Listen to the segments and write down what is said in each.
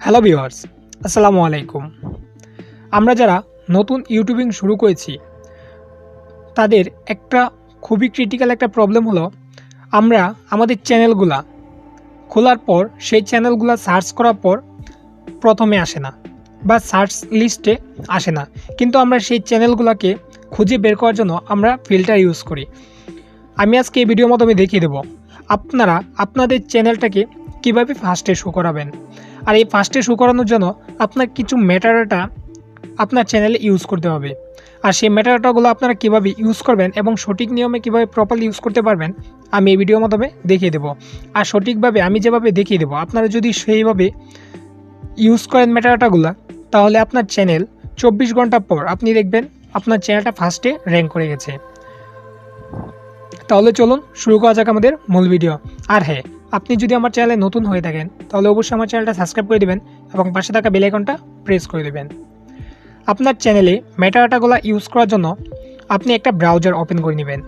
Hello viewers, আসসালামু আলাইকুম। আমরা যারা নতুন ইউটিউবিং শুরু করেছি তাদের একটা খুবই ক্রিটিক্যাল একটা প্রবলেম হলো আমরা আমাদের চ্যানেলগুলা খোলার পর সেই চ্যানেলগুলা সার্চ করার পর প্রথমে আসে না বা সার্চ লিস্টে আসে না, কিন্তু আমরা সেই চ্যানেলগুলোকে খুঁজে বের করার জন্য আমরা ফিল্টার ইউজ করি। আমি আজকে এই ভিডিওর মাধ্যমে দেখিয়ে দেবো আপনারা আপনাদের চ্যানেলটাকে কীভাবে ফার্স্টে শো করাবেন। আর এই ফার্স্টে শো করানোর জন্য আপনার কিছু মেটাডাটা আপনার চ্যানেলে ইউজ করতে হবে। আর সেই মেটাডাটাগুলো আপনারা কীভাবে ইউজ করবেন এবং সঠিক নিয়মে কীভাবে প্রপারলি ইউজ করতে পারবেন আমি এই ভিডিওর মাধ্যমে দেখিয়ে দেবো। আর সঠিকভাবে আমি যেভাবে দেখিয়ে দেবো আপনারা যদি সেইভাবে ইউজ করেন মেটাডাটাগুলো, তাহলে আপনার চ্যানেল 24 ঘন্টা পর আপনি দেখবেন আপনার চ্যানেলটা ফার্স্টে র্যাঙ্ক করে গেছে। তাহলে চলুন শুরু করা যাক আমাদের মূল ভিডিও। আর হ্যাঁ, আপনি যদি আমার চ্যানেলে নতুন হয়ে থাকেন তাহলে অবশ্যই আমার চ্যানেলটা সাবস্ক্রাইব করে দেবেন এবং পাশে থাকা বেল আইকনটা প্রেস করে দেবেন। আপনার চ্যানেলে মেটাডাটাগুলো ইউজ করার জন্য আপনি একটা ব্রাউজার ওপেন করে নেবেন,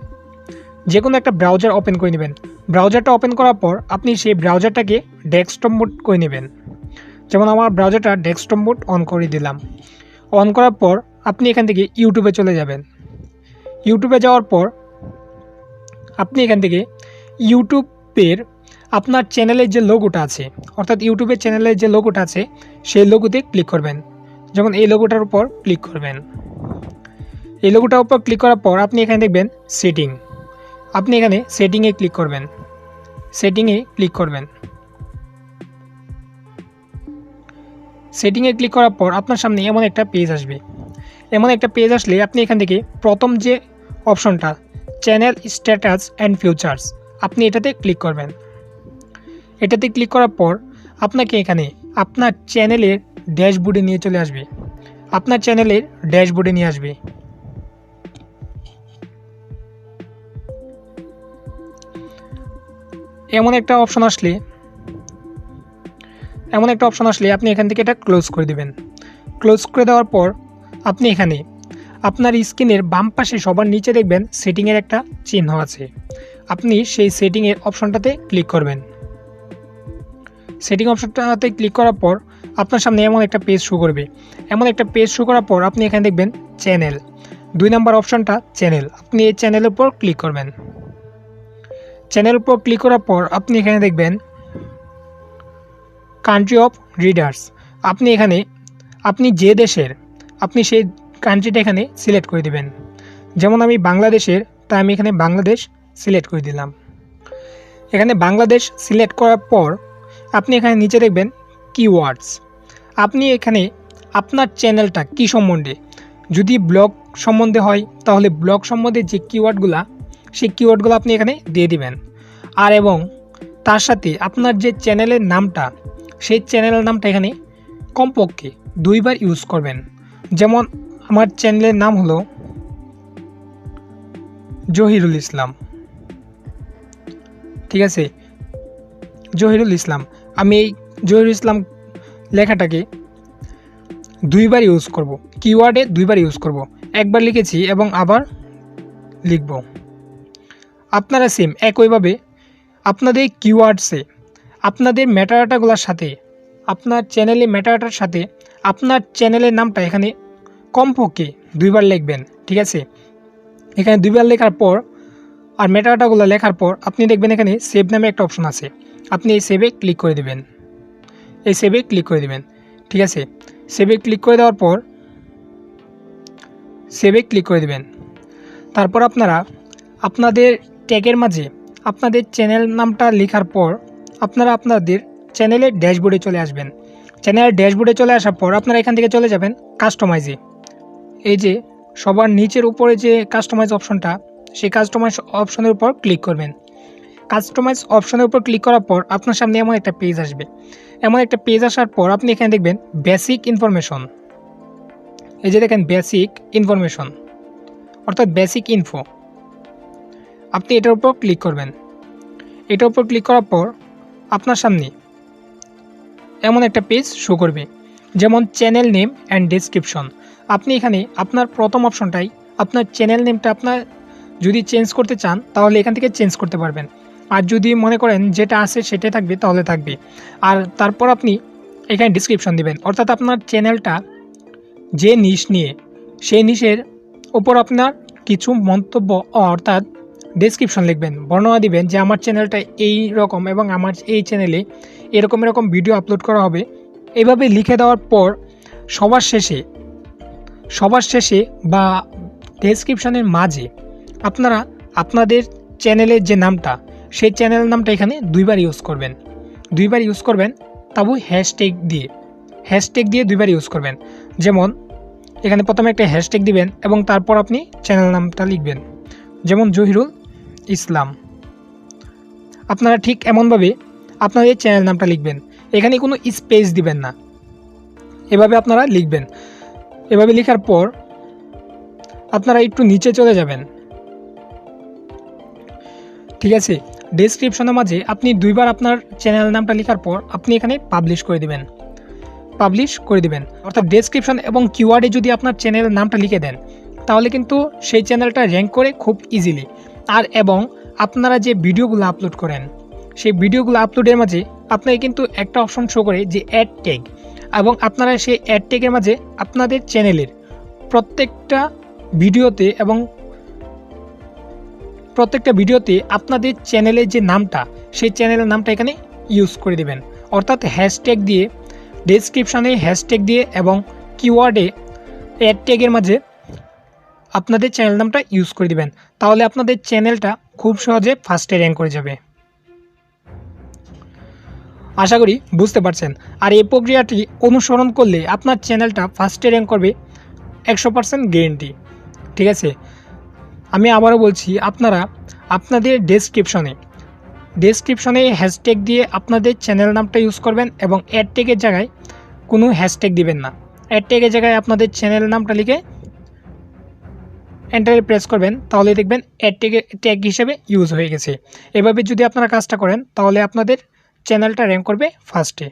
যে কোনো একটা ব্রাউজার ওপেন করে নেবেন। ব্রাউজারটা ওপেন করার পর আপনি সেই ব্রাউজারটাকে ডেস্কটপ মোড করে নেবেন। যেমন আমার ব্রাউজারটা ডেস্কটপ মোড অন করে দিলাম। অন করার পর আপনি এখান থেকে ইউটিউবে চলে যাবেন। ইউটিউবে যাওয়ার পর আপনি এখান থেকে ইউটিউবের আপনার চ্যানেলের যে লোগোটা আছে, অর্থাৎ ইউটিউবের চ্যানেলের যে লোগোটা আছে সেই লোগোতে ক্লিক করবেন। যেমন এই লোগোটার উপর ক্লিক করবেন। এই লোগোটার উপর ক্লিক করার পর আপনি এখানে দেখবেন সেটিং। আপনি এখানে সেটিংয়ে ক্লিক করবেন। সেটিংয়ে ক্লিক করবেন। সেটিংয়ে ক্লিক করার পর আপনার সামনে এমন একটা পেজ আসবে। এমন একটা পেজ আসলে আপনি এখান থেকে প্রথম যে অপশনটা চ্যানেল স্ট্যাটাস অ্যান্ড ফিউচার্স, আপনি এটাতে ক্লিক করবেন। এটাতে ক্লিক করার পর আপনাকে এখানে আপনার চ্যানেলের ড্যাশবোর্ডে নিয়ে চলে আসবে। আপনার চ্যানেলের ড্যাশবোর্ডে নিয়ে আসবে। এমন একটা অপশন আসলে আপনি এখান থেকে এটা ক্লোজ করে দেবেন। ক্লোজ করে দেওয়ার পর আপনি এখানে আপনার স্ক্রিনের বাম পাশে সবার নিচে দেখবেন সেটিংয়ের একটা চিহ্ন আছে। আপনি সেই সেটিংয়ের অপশনটাতে ক্লিক করবেন। সেটিং অপশনটাতে ক্লিক করার পর আপনার সামনে এমন একটা পেজ শো করবে। এমন একটা পেজ শো করার পর আপনি এখানে দেখবেন চ্যানেল, 2 নম্বর অপশনটা চ্যানেল। আপনি এই চ্যানেলের উপর ক্লিক করবেন। চ্যানেলের উপর ক্লিক করার পর আপনি এখানে দেখবেন কান্ট্রি অফ রিডার্স। আপনি এখানে আপনি যে দেশের আপনি সেই কান্ট্রিটা এখানে সিলেক্ট করে দেবেন। যেমন আমি বাংলাদেশের, তাই আমি এখানে বাংলাদেশ সিলেক্ট করে দিলাম। এখানে বাংলাদেশ সিলেক্ট করার পর আপনি এখানে নিচে দেখবেন কিওয়ার্ডস। আপনি এখানে আপনার চ্যানেলটা কী সম্বন্ধে, যদি ব্লগ সম্বন্ধে হয় তাহলে ব্লগ সম্বন্ধে যে কিওয়ার্ডগুলো সেই কিওয়ার্ডগুলো আপনি এখানে দিয়ে দিবেন। আর এবং তার সাথে আপনার যে চ্যানেলের নামটা সেই চ্যানেলের নামটা এখানে কমপক্ষে 2 বার ইউজ করবেন। যেমন আমার চ্যানেলের নাম হলো জহিরুল ইসলাম, ঠিক আছে, জহিরুল ইসলাম। আমি এই জহিরুল ইসলাম লেখাটাকে 2 বার ইউজ করব, কিওয়ার্ডে 2 বার ইউজ করব। একবার লিখেছি এবং আবার লিখব। আপনারা সেম একইভাবে আপনাদের কিওয়ার্ডসে আপনাদের মেটাডাটাগুলোর সাথে আপনার চ্যানেলে মেটাডাটার সাথে আপনার চ্যানেলের নামটা এখানে কমপক্ষে 2 বার লিখবেন, ঠিক আছে। এখানে 2 বার লেখার পর আর মেটাডাটাগুলো লেখার পর আপনি দেখবেন এখানে সেভ নামে একটা অপশন আছে। আপনি এই সেভে ক্লিক করে দেবেন। এই সেভে ক্লিক করে দেবেন, ঠিক আছে। সেভে ক্লিক করে দেওয়ার পর সেভে ক্লিক করে দেবেন। তারপর আপনারা আপনাদের ট্যাগের মাঝে আপনাদের চ্যানেল নামটা লেখার পর আপনারা আপনাদের চ্যানেলের ড্যাশবোর্ডে চলে আসবেন। চ্যানেলের ড্যাশবোর্ডে চলে আসার পর আপনারা এখান থেকে চলে যাবেন কাস্টমাইজে। এই যে সবার নিচের উপরে যে কাস্টমাইজ অপশনটা, সেই কাস্টমাইজ অপশনের উপর ক্লিক করবেন। কাস্টমাইজ অপশনের উপর ক্লিক করার পর আপনার সামনে এমন একটা পেজ আসবে। এমন একটা পেজ আসার পর আপনি এখানে দেখবেন বেসিক ইনফরমেশন। এই যে দেখেন বেসিক ইনফরমেশন, অর্থাৎ বেসিক ইনফো। আপনি এটার উপর ক্লিক করবেন। এটার উপর ক্লিক করার পর আপনার সামনে এমন একটা পেজ শো করবে, যেমন চ্যানেল নেম অ্যান্ড ডেসক্রিপশন। আপনি এখানে আপনার প্রথম অপশনটাই আপনার চ্যানেল নেমটা আপনার যদি চেঞ্জ করতে চান তাহলে এখান থেকে চেঞ্জ করতে পারবেন। আর যদি মনে করেন যেটা আছে সেটাই থাকবে তাহলে থাকবে। আর তারপর আপনি এখানে ডিসক্রিপশন দিবেন, অর্থাৎ আপনার চ্যানেলটা যে নিশ নিয়ে সেই নিশের ওপর আপনার কিছু মন্তব্য অর্থাৎ ডেসক্রিপশন লিখবেন, বর্ণনা দিবেন যে আমার চ্যানেলটা এই রকম এবং আমার এই চ্যানেলে এরকম ভিডিও আপলোড করা হবে। এভাবে লিখে দেওয়ার পর সবার শেষে বা ডেসক্রিপশনের মাঝে আপনারা আপনাদের চ্যানেলের যে নামটা সেই চ্যানেলের নামটা এখানে 2বার ইউজ করবেন, তাও হ্যাশট্যাগ দিয়ে 2বার ইউজ করবেন। যেমন এখানে প্রথমে একটা হ্যাশট্যাগ দিবেন এবং তারপর আপনি চ্যানেল নামটা লিখবেন, যেমন জহিরুল ইসলাম। আপনারা ঠিক এমনভাবে আপনাদের চ্যানেল নামটা লিখবেন, এখানে কোনো স্পেস দিবেন না, এভাবে আপনারা লিখবেন। এভাবে লেখার পর আপনারা একটু নিচে চলে যাবেন, ঠিক আছে। ডেসক্রিপশনের মাঝে আপনি 2বার আপনার চ্যানেল নামটা লেখার পর আপনি এখানে পাবলিশ করে দিবেন। অর্থাৎ ডেসক্রিপশন এবং কিওয়ার্ডে যদি আপনার চ্যানেলের নামটা লিখে দেন তাহলে কিন্তু সেই চ্যানেলটা র্যাঙ্ক করে খুব ইজিলি। আর এবং আপনারা যে ভিডিওগুলো আপলোড করেন সেই ভিডিওগুলো আপলোডের মাঝে আপনাকে কিন্তু একটা অপশন শো করে যে অ্যাড ট্যাগ, এবং আপনারা সেই অ্যাড ট্যাগের মাঝে আপনাদের চ্যানেলের প্রত্যেকটা ভিডিওতে আপনাদের চ্যানেলের যে নামটা সেই চ্যানেলের নামটা এখানে ইউজ করে দিবেন। অর্থাৎ হ্যাশট্যাগ দিয়ে, ডেসক্রিপশানে হ্যাশট্যাগ দিয়ে এবং কিওয়ার্ডে অ্যাড ট্যাগের মাঝে আপনাদের চ্যানেল নামটা ইউজ করে দিবেন। তাহলে আপনাদের চ্যানেলটা খুব সহজে ফার্স্টে র্যাঙ্ক করে যাবে। আশা করি বুঝতে পারছেন। আর এই প্রক্রিয়াটি অনুসরণ করলে আপনার চ্যানেলটা ফার্স্টে র্যাঙ্ক করবে 100% গ্যারেন্টি, ঠিক আছে। আমি আবারও বলছি, আপনারা আপনাদের ডেসক্রিপশনে হ্যাশট্যাগ দিয়ে আপনাদের চ্যানেল নামটা ইউজ করবেন এবং অ্যাড ট্যাগের জায়গায় কোনো হ্যাশট্যাগ দিবেন না। অ্যাড ট্যাগের জায়গায় আপনাদের চ্যানেল নামটা লিখে এন্টারে প্রেস করবেন, তাহলে দেখবেন অ্যাড ট্যাগ হিসেবে ইউজ হয়ে গেছে। এভাবে যদি আপনারা কাজটা করেন তাহলে আপনাদের চ্যানেলটা র্যাঙ্ক করবে ফার্স্টে।